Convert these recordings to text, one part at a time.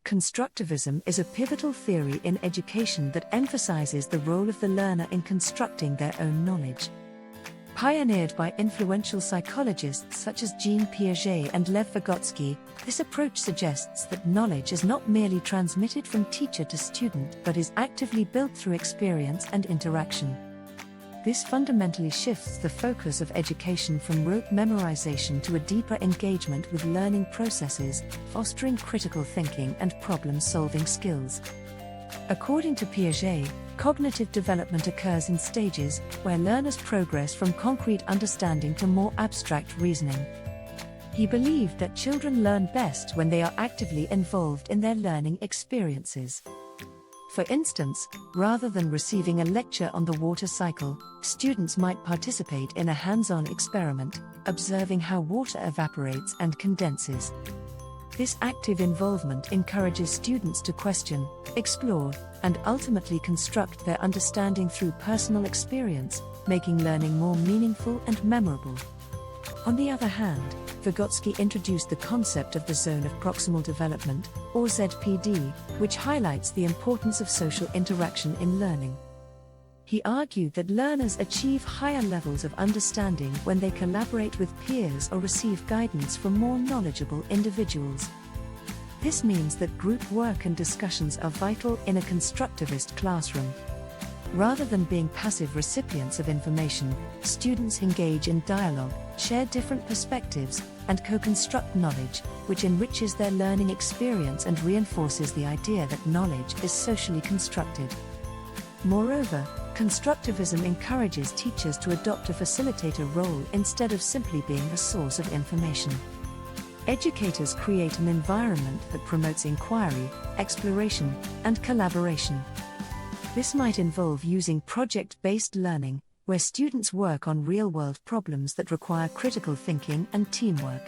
Constructivism is a pivotal theory in education that emphasizes the role of the learner in constructing their own knowledge. Pioneered by influential psychologists such as Jean Piaget and Lev Vygotsky, this approach suggests that knowledge is not merely transmitted from teacher to student but is actively built through experience and interaction. This fundamentally shifts the focus of education from rote memorization to a deeper engagement with learning processes, fostering critical thinking and problem-solving skills. According to Piaget, cognitive development occurs in stages where learners progress from concrete understanding to more abstract reasoning. He believed that children learn best when they are actively involved in their learning experiences. For instance, rather than receiving a lecture on the water cycle, students might participate in a hands-on experiment, observing how water evaporates and condenses. This active involvement encourages students to question, explore, and ultimately construct their understanding through personal experience, making learning more meaningful and memorable. On the other hand, Vygotsky introduced the concept of the zone of proximal development, or ZPD, which highlights the importance of social interaction in learning. He argued that learners achieve higher levels of understanding when they collaborate with peers or receive guidance from more knowledgeable individuals. This means that group work and discussions are vital in a constructivist classroom. Rather than being passive recipients of information, students engage in dialogue, share different perspectives, and co-construct knowledge, which enriches their learning experience and reinforces the idea that knowledge is socially constructed. Moreover, constructivism encourages teachers to adopt a facilitator role instead of simply being the source of information. Educators create an environment that promotes inquiry, exploration, and collaboration. This might involve using project-based learning, where students work on real-world problems that require critical thinking and teamwork.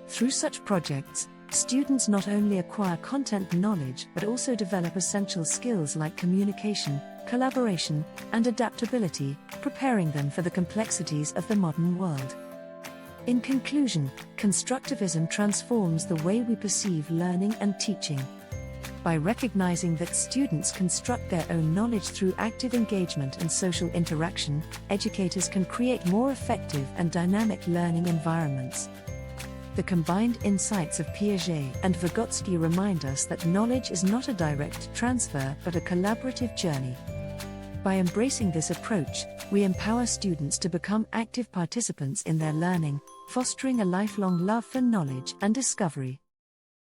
Through such projects, students not only acquire content knowledge but also develop essential skills like communication, collaboration, and adaptability, preparing them for the complexities of the modern world. In conclusion, constructivism transforms the way we perceive learning and teaching. By recognizing that students construct their own knowledge through active engagement and social interaction, educators can create more effective and dynamic learning environments. The combined insights of Piaget and Vygotsky remind us that knowledge is not a direct transfer but a collaborative journey. By embracing this approach, we empower students to become active participants in their learning, fostering a lifelong love for knowledge and discovery.